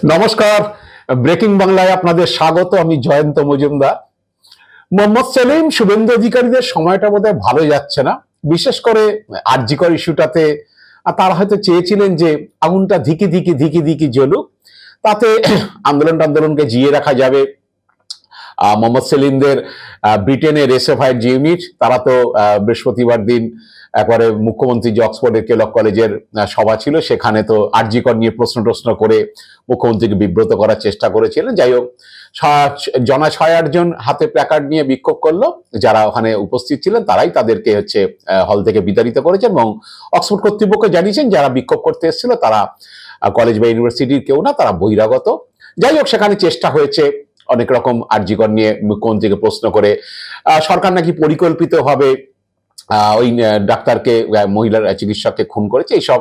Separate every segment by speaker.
Speaker 1: নমস্কার, ব্রেকিং বাংলায় আপনাদের স্বাগত। আমি জয়ন্ত মজুমদার। মোহাম্মদ সেলিম, শুভেন্দু অধিকারীদের সময়টা বোধহয় ভালো যাচ্ছে না, বিশেষ করে আরজি কর ইস্যুটাতে। তারা হয়তো চেয়েছিলেন যে আগুনটা ধিকি ধিকি ধিকি ধিকি জ্বলুক, তাতে আন্দোলনকে জিয়ে রাখা যাবে। মোহাম্মদ সেলিমদের ব্রিটেনের এসএফআই যে ইউনিট, তারা তো বৃহস্পতিবার দিন একবারে মুখ্যমন্ত্রী যে অক্সফোর্ডের কেলক কলেজের সভা ছিল, সেখানে তো আরজি কর নিয়ে প্রশ্ন করে মুখ্যমন্ত্রীকে বিব্রত করার চেষ্টা করেছিলেন। যাই হোক, 6-8 জন হাতে প্ল্যাকার্ড নিয়ে বিক্ষোভ করলো। যারা ওখানে উপস্থিত ছিলেন তারাই তাদেরকে হল থেকে বিতাড়িত করেছেন, এবং অক্সফোর্ড কর্তৃপক্ষ জানিয়েছেন যারা বিক্ষোভ করতে এসেছিল তারা কলেজ বা ইউনিভার্সিটির কেউ না, তারা বহিরাগত। যাই হোক, সেখানে চেষ্টা হয়েছে অনেক রকম আরজি কর নিয়ে মুখ্যমন্ত্রীকে প্রশ্ন করে। সরকার নাকি পরিকল্পিতভাবে ওই ডাক্তারকে, মহিলার চিকিৎসককে খুন করেছে, এইসব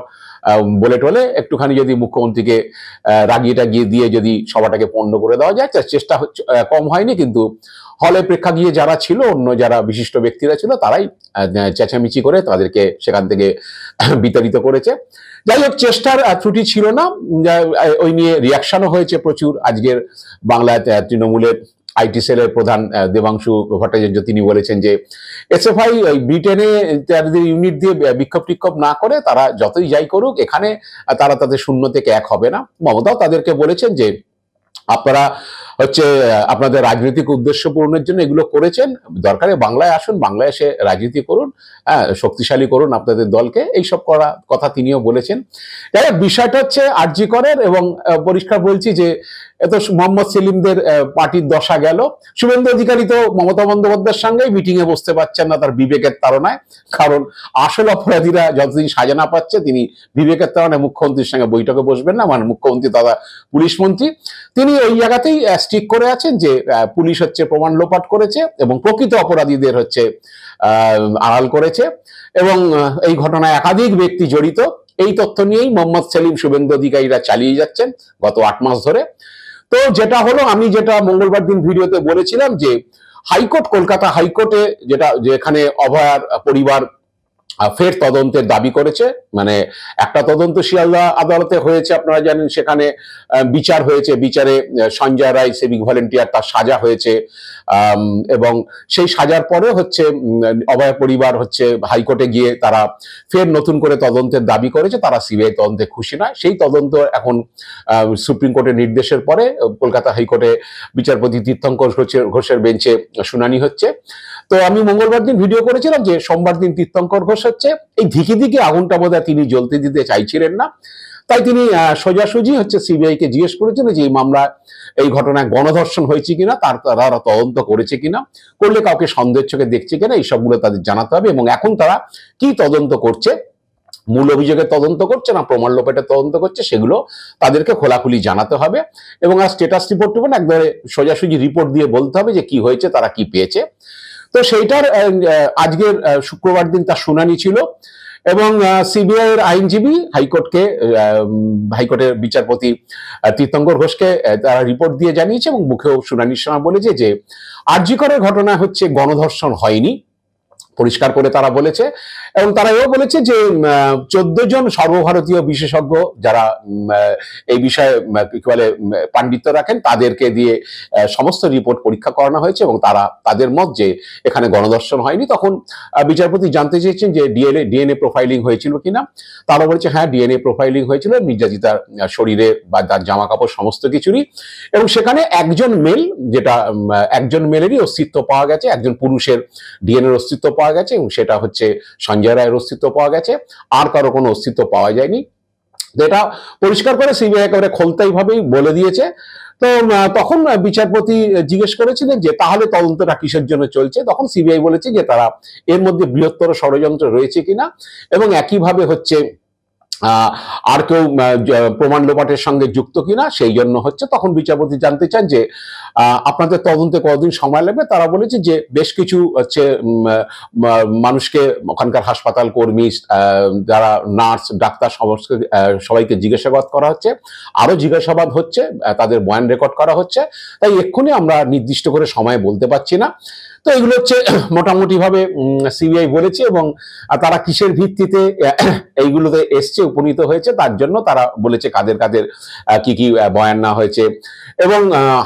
Speaker 1: বলে টলে একটুখানি যদি মুখ্যমন্ত্রীকে রাগিয়ে টাগিয়ে দিয়ে যদি সভাটাকে পণ্ড করে দেওয়া যায়, চেষ্টা কম হয়নি। কিন্তু হলে প্রেক্ষাগৃহে যারা ছিল, অন্য যারা বিশিষ্ট ব্যক্তিরা ছিল, তারাই চেঁচামেচি করে তাদেরকে সেখান থেকে বিতাড়িত করেছে। যাই হোক, চেষ্টার ত্রুটি ছিল না। ওই নিয়ে রিয়াকশনও হয়েছে প্রচুর। আজকের বাংলায় তৃণমূলের আইটি সেলের প্রধান দেবাংশু ভট্টাচার্য তিনি বলেছেন যে এসএফআই ব্রিটেনে তাদের ইউনিট দিয়ে বিক্ষোভ টিক্ষোভ না করে তারা যতই যাই করুক, এখানে তারা তাদের 0 থেকে 1 হবে না। মমতাও তাদেরকে বলেছেন যে আপনারা আপনাদের রাজনৈতিক উদ্দেশ্য পূরণের জন্য এগুলো করেছেন, দরকারে বাংলায় আসুন, বাংলায় এসে রাজনীতি করুন, শক্তিশালী করুন আপনাদের দলকে, এইসব কথা তিনিও বলেছেন। যাই হোক, বিষয়টা হচ্ছে আরজি করের, এবং পরিষ্কার বলছি যে এত মোহাম্মদ সেলিমদের পার্টির দশা গেল। শুভেন্দু অধিকারী তো মমতা বন্দ্যোপাধ্যায়ের সঙ্গেই মিটিং এ বসতে পারছেন না তার বিবেকের তাড়নায়, কারণ আসল অপরাধীরা যতদিন সাজা না পাচ্ছে তিনি বিবেকের তাড়নায় মুখ্যমন্ত্রীর সঙ্গে বৈঠকে বসবেন না। মানে মুখ্যমন্ত্রী তথা পুলিশ মন্ত্রী তিনি ওই জায়গাতেই স্টিক করে আছেন যে পুলিশ প্রমাণ লোপাট করেছে এবং প্রকৃত অপরাধীদের আড়াল করেছে, এবং এই ঘটনায় একাধিক ব্যক্তি জড়িত। এই তথ্য নিয়েই মোহাম্মদ সেলিম, শুভেন্দু অধিকারীরা চালিয়ে যাচ্ছেন গত 8 মাস ধরে। তো যেটা হলো, আমি যেটা মঙ্গলবার দিন ভিডিওতে বলেছিলাম যে হাইকোর্ট, কলকাতা হাইকোর্টে যেখানে অভয়ার পরিবার ফের তদন্তের দাবি করেছে। মানে একটা তদন্ত শিয়ালদা আদালতে হয়েছে, আপনারা জানেন, সেখানে বিচার হয়েছে। বিচারে সঞ্জয় রায়, সিভিক ভলেন্টিয়ার, তার সাজা হয়েছে, এবং সেই সাজার পরে অভয় পরিবার হাইকোর্টে গিয়ে তারা ফের নতুন করে তদন্তের দাবি করেছে। তারা সিবিআই তদন্তে খুশি নয়। সেই তদন্ত এখন সুপ্রিম কোর্টের নির্দেশের পরে কলকাতা হাইকোর্টে বিচারপতি তীর্থঙ্কর ঘোষের বেঞ্চে শুনানি হচ্ছে। তো আমি মঙ্গলবার দিন ভিডিও করেছিলাম যে সোমবার দিন তীর্থঙ্কর ঘোষ এই ধিকি ধিকি আগুনটা বোধহয় তিনি জ্বলতে দিতে চাইছিলেন না, তাই তিনি সোজাসুজি সিবিআই কে জিজ্ঞেস করেছেন যে এই মামলা, এই ঘটনায় গণধর্ষণ হয়েছে কিনা, তারা তদন্ত করেছে কিনা, করলে কাউকে সন্দেহের চোখে দেখছে কিনা, এইসবগুলো তাদের জানাতে হবে, এবং এখন তারা কি তদন্ত করছে, মূল অভিযোগের তদন্ত করছে না প্রমাণ লোপাটের তদন্ত করছে, সেগুলো তাদেরকে খোলাখুলি জানাতে হবে। এবং আর স্ট্যাটাস রিপোর্ট দেবেন, একবারে সোজাসুজি রিপোর্ট দিয়ে বলতে হবে যে কি হয়েছে, তারা কি পেয়েছে। তো সেইটার আজকের শুক্রবার দিন তার শুনানি ছিল, এবং সিবিআই এর আইনজীবী হাইকোর্টের বিচারপতি তীর্থঙ্কর ঘোষকে তারা রিপোর্ট দিয়ে জানিয়েছে, এবং মুখেও শুনানির সময় বলেছে যে আরজি করের ঘটনা গণধর্ষণ হয়নি, পরিষ্কার করে তারা বলেছে। এবং তারা এও বলেছে যে 14 জন সর্বভারতীয় বিশেষজ্ঞ যারা এই বিষয়ে কি বলে পাণ্ডিত্য রাখেন, তাদেরকে দিয়ে সমস্ত রিপোর্ট পরীক্ষা করানো হয়েছে, এবং তাদের মত যে এখানে গণধর্ষণ হয়নি। তখন বিচারপতি জানতে চেয়েছেন যে ডিএনএ প্রোফাইলিং হয়েছিল কিনা। তারা বলেছে হ্যাঁ, ডিএনএ প্রোফাইলিং হয়েছিল নির্যাতিতার শরীরে বা তার জামা কাপড় সমস্ত কিছুরই, এবং সেখানে একজন মেলেরই অস্তিত্ব পাওয়া গেছে, একজন পুরুষের ডিএনএর অস্তিত্ব পাওয়া গেছে, এবং সেটা সঞ্জয় রায়ের অস্তিত্ব পাওয়া গেছে, আর কারো কোনো অস্তিত্ব পাওয়া যায়নি। এটা পরিষ্কার করে সিবিআই একেবারে খোলতাই ভাবেই বলে দিয়েছে। তো তখন বিচারপতি জিজ্ঞেস করেছিলেন যে তাহলে তদন্তটা কিসের জন্য চলছে। তখন সিবিআই বলেছে যে তারা এর মধ্যে বৃহত্তর ষড়যন্ত্র রয়েছে কিনা, এবং একইভাবে আর কেউ প্রমাণ লোপাটের সঙ্গে যুক্ত কিনা, সেই জন্য তখন বিচারপতি জানতে চান যে আপনাদের তদন্তে কতদিন সময় লাগবে। তারা বলেছে যে বেশ কিছু মানুষকে, ওখানকার হাসপাতাল কর্মী, যারা নার্স, ডাক্তার, সবাইকে জিজ্ঞাসাবাদ করা হচ্ছে, আরো জিজ্ঞাসাবাদ হচ্ছে, তাদের বয়ান রেকর্ড করা হচ্ছে, তাই এক্ষুনি আমরা নির্দিষ্ট করে সময় বলতে পারছি না। তো এগুলো হচ্ছে মোটামুটি ভাবে সিবিআই বলেছে, এবং তারা কিসের ভিত্তিতে এইগুলোতে এসছে, উপনীত হয়েছে, তার জন্য তারা বলেছে কাদের কাদের কি কি বয়ান না হয়েছে। এবং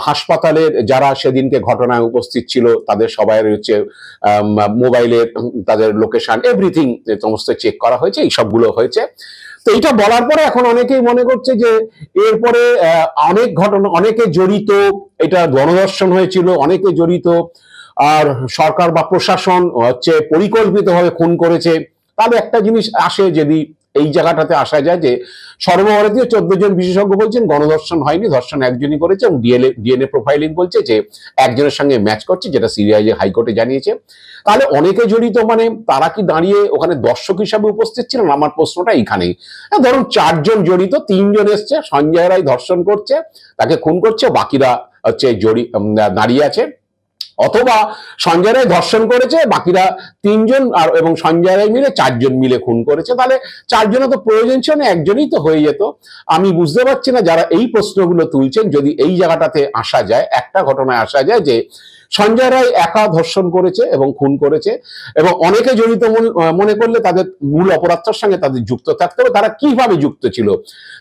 Speaker 1: হাসপাতালের যারা সেদিনকে ঘটনায় উপস্থিত ছিল তাদের সবাই হচ্ছে মোবাইলের তাদের লোকেশন এভরিথিং সমস্ত চেক করা হয়েছে, এই সবগুলো হয়েছে। তো এটা বলার পরে এখন অনেকেই মনে করছে যে এরপরে অনেক ঘটনা, অনেকে জড়িত, এটা গণধর্ষণ হয়েছিল, অনেকে জড়িত, আর সরকার বা প্রশাসন হচ্ছে পরিকল্পিতভাবে খুন করেছে। তাহলে একটা জিনিস আসে, যদি এই জায়গাটাতে আসা যায় যে সর্বভারতীয় 14 জন বিশেষজ্ঞ বলছেন গণধর্ষণ হয়নি, ধর্ষণ একজনই করেছে, এবং ডিএনএ প্রোফাইলিং বলছে যে একজনের সঙ্গে ম্যাচ করছে, যেটা সিবিআই হাইকোর্টে জানিয়েছে। তাহলে অনেকে জড়িত, মানে তারা কি দাঁড়িয়ে ওখানে দর্শক হিসাবে উপস্থিত ছিলেন? আমার প্রশ্নটা এইখানেই। ধরুন 4 জন জড়িত, 3 জন এসছে, সঞ্জয় রায় ধর্ষণ করছে, তাকে খুন করছে, বাকিরা হচ্ছে দাঁড়িয়ে আছে, অথবা সঞ্জয় রায় ধর্ষণ করেছে, বাকিরা 3 জন আর এবং সঞ্জয় রায় মিলে 4 জন মিলে খুন করেছে। তাহলে 4 জনও তো প্রয়োজন ছিল না, একজনই তো হয়ে যেত। আমি বুঝতে পারছি না যারা এই প্রশ্নগুলো তুলছেন, যদি এই জায়গাটাতে আসা যায়, একটা ঘটনায় আসা যায় যে সঞ্জয় রায় একা ধর্ষণ করেছে এবং খুন করেছে, এবং অনেকে জড়িত মনে করলে তাদের মূল অপরাধটার সঙ্গে তাদের যুক্ত থাকতে হবে। তারা কিভাবে যুক্ত ছিল?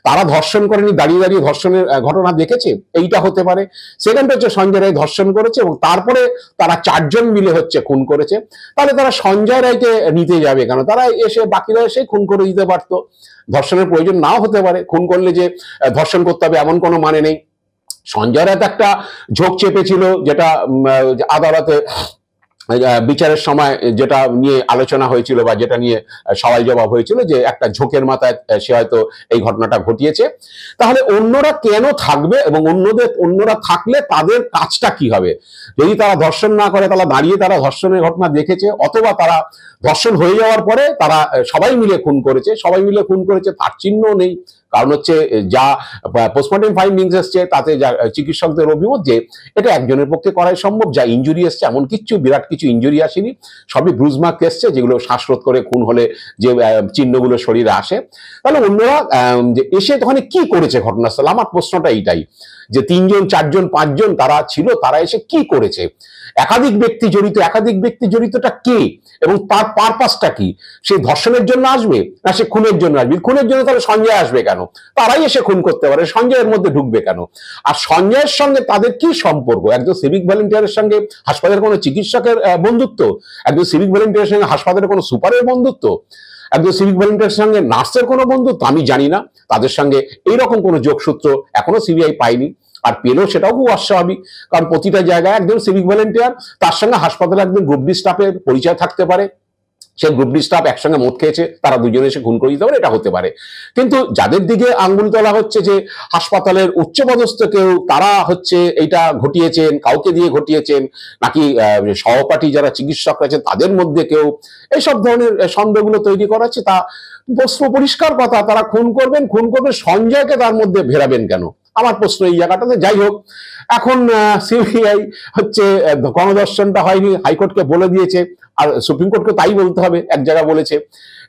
Speaker 1: তারা ধর্ষণ করেনি, দাঁড়িয়ে দাঁড়িয়ে ধর্ষণের ঘটনা দেখেছে, এইটা হতে পারে। সেকেন্ড হচ্ছে সঞ্জয় রায় ধর্ষণ করেছে এবং তারপরে তারা 4 জন মিলে হচ্ছে খুন করেছে। তাহলে তারা সঞ্জয় রায়কে নিতে যাবে কেন? তারা এসে, বাকিরা এসে খুন করে দিতে পারতো। ধর্ষণের প্রয়োজন নাও হতে পারে, খুন করলে যে ধর্ষণ করতে হবে এমন কোনো মানে নেই। সঞ্জয় রায় একটা ঝোঁক চেপেছিল, যেটা আদালতে বিচারের সময় যেটা নিয়ে আলোচনা হয়েছিল বা যেটা নিয়ে সওয়াল জবাব হয়েছিল, যে একটা ঝোঁকের মাথায় সে হয়তো এই ঘটনাটা ঘটিয়েছে। তাহলে অন্যরা কেন থাকবে, এবং অন্যরা থাকলে তাদের কাজটা কি হবে? যদি তারা ধর্ষণ না করে, তারা দাঁড়িয়ে তারা ধর্ষণের ঘটনা দেখেছে, অথবা তারা ধর্ষণ হয়ে যাওয়ার পরে তারা সবাই মিলে খুন করেছে, তার চিহ্ন নেই। কারণ হচ্ছে যা পোস্টমর্টেম ফাইন্ডিংস এসছে, তাতে যা চিকিৎসকদের অভিমত যে এটা একজনের পক্ষে করাই সম্ভব। যা ইনজুরি এসছে, এমন বিরাট কিছু ইনজুরি আসেনি, সবই ব্রুজ মার্ক এসছে, যেগুলো শ্বাসরোধ করে খুন হলে যে চিহ্নগুলো শরীরে আসে। তাহলে অন্যরা যে এসে তখন কি করেছে ঘটনাস্থলে? আমার প্রশ্নটা এইটাই, যে 3 জন 4 জন 5 জন তারা ছিল, তারা এসে কি করেছে? একাধিক ব্যক্তি জড়িতটা কে, এবং তার পারপাসটা কি? সে ধর্ষণের জন্য আসবে, না সে খুনের জন্য আসবে? খুনের জন্য তাহলে সঞ্জয় আসবে কেন? তারাই এসে খুন করতে পারে, সঞ্জয়ের মধ্যে ঢুকবে কেন? আর সঞ্জয়ের সঙ্গে তাদের কি সম্পর্ক? একজন সিভিক ভলেন্টিয়ারের সঙ্গে হাসপাতালের কোনো চিকিৎসকের বন্ধুত্ব? একজন সিভিক ভলেন্টিয়ারের সঙ্গে হাসপাতালের কোনো সুপারের বন্ধুত্ব? একজন সিভিক ভলেন্টিয়ারের সঙ্গে নার্সের কোনো বন্ধুত্ব? আমি জানি না। তাদের সঙ্গে এইরকম কোনো যোগসূত্র এখনো সিবিআই পায়নি, আর পেলেও সেটাও খুব অস্বাভাবিক। কারণ প্রতিটা জায়গায় একজন সিভিক ভলেন্টিয়ার, তার সঙ্গে হাসপাতালে একজন গ্রুপ ডি স্টাফের পরিচয় থাকতে পারে, সে গ্রুপ ডি স্টাফ একসঙ্গে মদ খেয়েছে, তারা দুজনে এসে খুন করে দিতে পারে, এটা হতে পারে। কিন্তু যাদের দিকে আঙ্গুল তোলা হচ্ছে যে হাসপাতালের উচ্চপদস্থ কেউ, তারা হচ্ছে এইটা ঘটিয়েছেন, কাউকে দিয়ে ঘটিয়েছেন, নাকি সহপাঠী যারা চিকিৎসক আছেন তাদের মধ্যে কেউ, এইসব ধরনের সন্দেহগুলো তৈরি করা হচ্ছে। তা প্রশ্ন পরিষ্কার কথা, তারা খুন করবেন, সঞ্জয়কে তার মধ্যে ভেরাবেন কেন? আমার প্রশ্ন এই জায়গাটাতে। যাই হোক, এখন সিবিআই হচ্ছে গণধর্ষণটা হয়নি, হাইকোর্টকে বলে দিয়েছে, আর সুপ্রিম কোর্টকে তাই বলতে হবে, এক জায়গা বলেছে।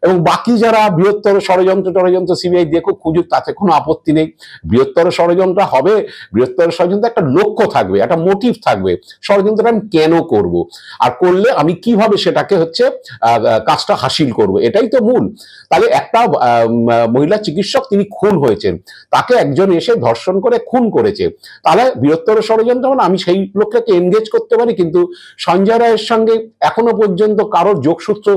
Speaker 1: এবং বাকি যারা বৃহত্তর ষড়যন্ত্র সিবিআই দেখুক, খুঁজুক, তাতে কোনো আপত্তি নেই। বৃহত্তর ষড়যন্ত্র হবে, বৃহত্তর ষড়যন্ত্র একটা লক্ষ্য থাকবে, একটা মোটিভ থাকবে, ষড়যন্ত্রটা আমি কেন করব, আর করলে আমি কিভাবে সেটাকে হচ্ছে কাজটা হাসিল করব, এটাই তো মূল। তাহলে একটা মহিলা চিকিৎসক, তিনি খুন হয়েছেন, তাকে একজন এসে ধর্ষণ করে খুন করেছে, তাহলে বৃহত্তর ষড়যন্ত্র মানে আমি সেই লোকটাকে এনগেজ করতে পারি। কিন্তু সঞ্জয় রায়ের সঙ্গে এখনো পর্যন্ত কারোর যোগসূত্র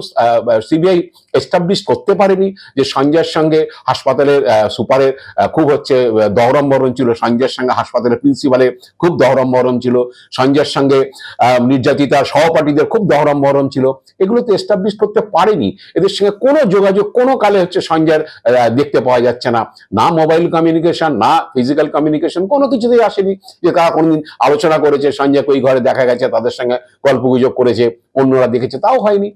Speaker 1: সিবিআই এস্টাবলিশ করতে পারেনি, যে সঞ্জয়ের সঙ্গে হাসপাতালের সুপারের খুব হচ্ছে দহরম-মরণ ছিল, সঞ্জয়ের সঙ্গে হাসপাতালের প্রিন্সিপালের খুব দহরম-মরণ ছিল, সঞ্জয়ের সঙ্গে নির্যাতিতা সহপাঠীদের খুব দহরম-মরণ ছিল, এগুলো তো এস্টাবলিশ করতে পারেনি। এদের সঙ্গে কোনো যোগাযোগ কোনো কালে হচ্ছে সঞ্জয়ের দেখতে পাওয়া যাচ্ছে না, না মোবাইল কমিউনিকেশন, না ফিজিক্যাল কমিউনিকেশন, কোনো কিছুতেই আসেনি যে তারা কোনোদিন আলোচনা করেছে, সঞ্জয়কে ওই ঘরে দেখা গেছে, তাদের সঙ্গে গল্পগুজব করেছে, অন্যরা দেখেছে, তাও হয়নি।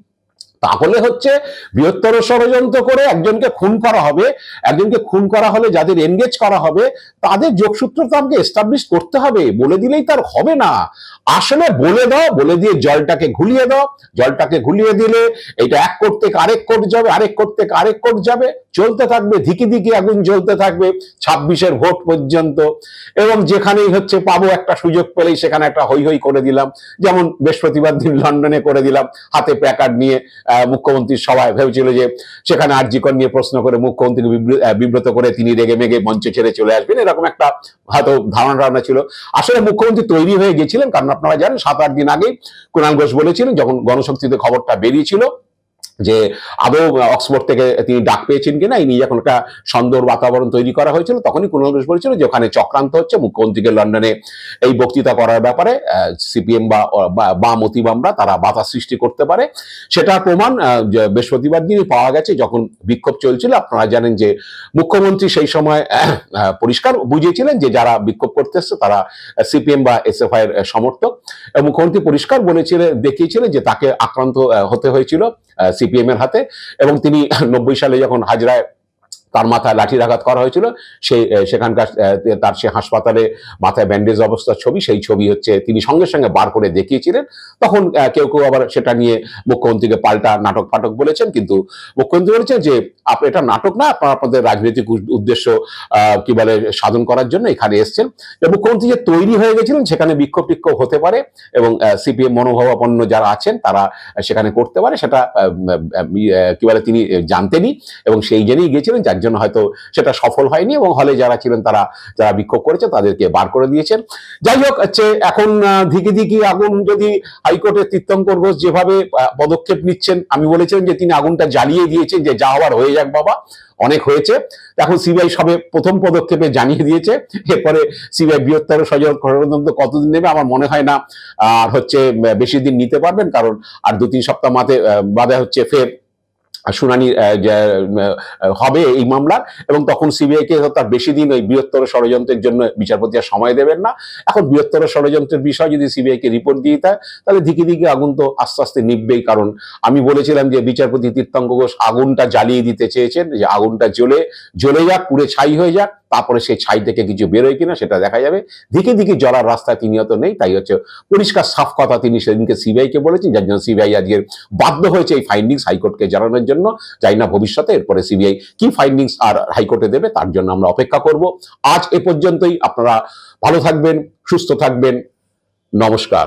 Speaker 1: তাহলে হচ্ছে বৃহত্তর ষড়যন্ত্র করে একজনকে খুন করা হবে, একজনকে খুন করা হলে যাদের এনগেজ করা হবে তাদের যোগসূত্র তো আমাকে এস্টাবলিশ করতে হবে, বলে দিলেই তার হবে না। আসলে বলে দাও, বলে দিয়ে জলটাকে ঘুলিয়ে দাও, জলটাকে ঘুলিয়ে দিলে এটা এক কোর্ট থেকে আরেক কোর্ট যাবে, আরেক কোর্ট থেকে আরেক কোর্ট যাবে, চলতে থাকবে, ধিকি ধিকি আগুন জ্বলতে থাকবে 26-এর ভোট পর্যন্ত। এবং যেখানেই হচ্ছে পাবো একটা সুযোগ পেলেই সেখানে একটা হৈ হৈ করে দিলাম, যেমন বৃহস্পতিবার দিন লন্ডনে করে দিলাম, হাতে প্ল্যাকার্ড নিয়ে মুখ্যমন্ত্রীর সভায়। ভেবেছিল যে সেখানে আরজি কর নিয়ে প্রশ্ন করে মুখ্যমন্ত্রীকে বিব্রত করে তিনি রেগে মেগে মঞ্চ ছেড়ে চলে আসবেন, এরকম একটা হয়তো ধারণা ছিল। আসলে মুখ্যমন্ত্রী তৈরি হয়ে গেছিলেন, কারণ আপনারা জানেন 7-8 দিন আগে কুণাল ঘোষ বলেছিলেন, যখন গণশক্তিতে খবরটা বেরিয়েছিল যে আদৌ অক্সফোর্ড থেকে তিনি ডাক পেয়েছেন কিনা, এই নিয়ে যখন একটা সন্দেহ বাতাবরণ তৈরি করা হয়েছিল, তখনই কুণাল ঘোষ বলেছিল যে ওখানে চক্রান্ত হচ্ছে, মুখ্যমন্ত্রীকে লন্ডনে এই বক্তৃতা করার ব্যাপারে সিপিএম বা বাম অতিবামরা তারা বাধা সৃষ্টি করতে পারে। সেটার প্রমাণ বৃহস্পতিবার দিনই পাওয়া গেছে, যখন বিক্ষোভ চলছিল। আপনারা জানেন যে মুখ্যমন্ত্রী সেই সময় পরিষ্কার বুঝিয়েছিলেন যে যারা বিক্ষোভ করতে এসছে তারা সিপিএম বা এসএফআই এর সমর্থক। মুখ্যমন্ত্রী পরিষ্কার বলেছিলেন, দেখিয়েছিলেন যে তাকে আক্রান্ত হতে হয়েছিল সিপিএম এর হাতে, এবং তিনি 90 সালে যখন হাজরায় তার মাথায় লাঠির আঘাত করা হয়েছিল, সেখানকার তার সে হাসপাতালে মাথায় ব্যান্ডেজ অবস্থার ছবি, সেই ছবি হচ্ছে তিনি সঙ্গে সঙ্গে বার করে দেখিয়েছিলেন। তখন কেউ কেউ আবার সেটা নিয়ে মুখ্যমন্ত্রীকে পাল্টা নাটক ফাটক বলেছেন, কিন্তু মুখ্যমন্ত্রী বলেছেন যে এটা নাটক না, আপনারা আপনাদের রাজনৈতিক উদ্দেশ্য কি বলে সাধন করার জন্য এখানে এসছেন। মুখ্যমন্ত্রী যে তৈরি হয়ে গেছিলেন সেখানে বিক্ষোভ টিক্ষোভ হতে পারে, এবং সিপিএম মনোভাবাপন্ন যারা আছেন তারা সেখানে করতে পারে, সেটা কি বলে তিনি জানতেনই, এবং সেই জেনেই গিয়েছিলেন, যার জন্য হয়তো সেটা সফল হয়নি, এবং হলে যারা ছিলেন তারা যারা বিক্ষোভ করেছে তাদেরকে বার করে দিয়েছেন। যাই হোক, হচ্ছে এখন ধিকি ধিকি আগুন যদি হাইকোর্টের তীর্থঙ্কর ঘোষ যেভাবে পদক্ষেপ নিচ্ছেন, আমি বলেছিলাম যে তিনি আগুনটা জ্বালিয়ে দিয়েছেন, যে যা হওয়ার হয়ে যাক বাবা, অনেক হয়েছে। এখন সিবিআই সবে প্রথম পদক্ষেপে জানিয়ে দিয়েছে, এরপরে সিবিআই বৃহত্তর ষড়যন্ত্র কতদিন নেবে আমার মনে হয় না আর হচ্ছে বেশি দিন নিতে পারবেন, কারণ আর 2-3 সপ্তাহ বাদে হচ্ছে ফের শুনানি হবে এই মামলার, এবং তখন সিবিআই কে তার বেশি দিন ওই বৃহত্তর ষড়যন্ত্রের জন্য বিচারপতি আর সময় দেবেন না। এখন বৃহত্তর ষড়যন্ত্রের বিষয় যদি সিবিআই কে রিপোর্ট দিয়ে দেয়, তাহলে ধিকি ধিকি আগুন তো আস্তে আস্তে নিভবেই। কারণ আমি বলেছিলাম যে বিচারপতি তীর্থঙ্কর ঘোষ আগুনটা জ্বালিয়ে দিতে চেয়েছেন, যে আগুনটা জ্বলে যাক, পুড়ে ছাই হয়ে যাক, তারপরে সেই ছাই থেকে কিছু বেরোয় কিনা সেটা দেখা যাবে। ধিকি ধিকি জ্বলার রাস্তায় তিনি হয়তো নেই, তাই হচ্ছে পরিষ্কার সাফ কথা তিনি সেদিনকে সিবিআই কে বলেছেন, যার জন্য সিবিআই আজকের বাধ্য হয়েছে এই ফাইন্ডিংস হাইকোর্টকে জানানোর জন্য। যাই না ভবিষ্যতে এরপরে সিবিআই কি ফাইন্ডিংস আর হাইকোর্টে দেবে, তার জন্য আমরা অপেক্ষা করব। আজ এ পর্যন্তই। আপনারা ভালো থাকবেন, সুস্থ থাকবেন, নমস্কার।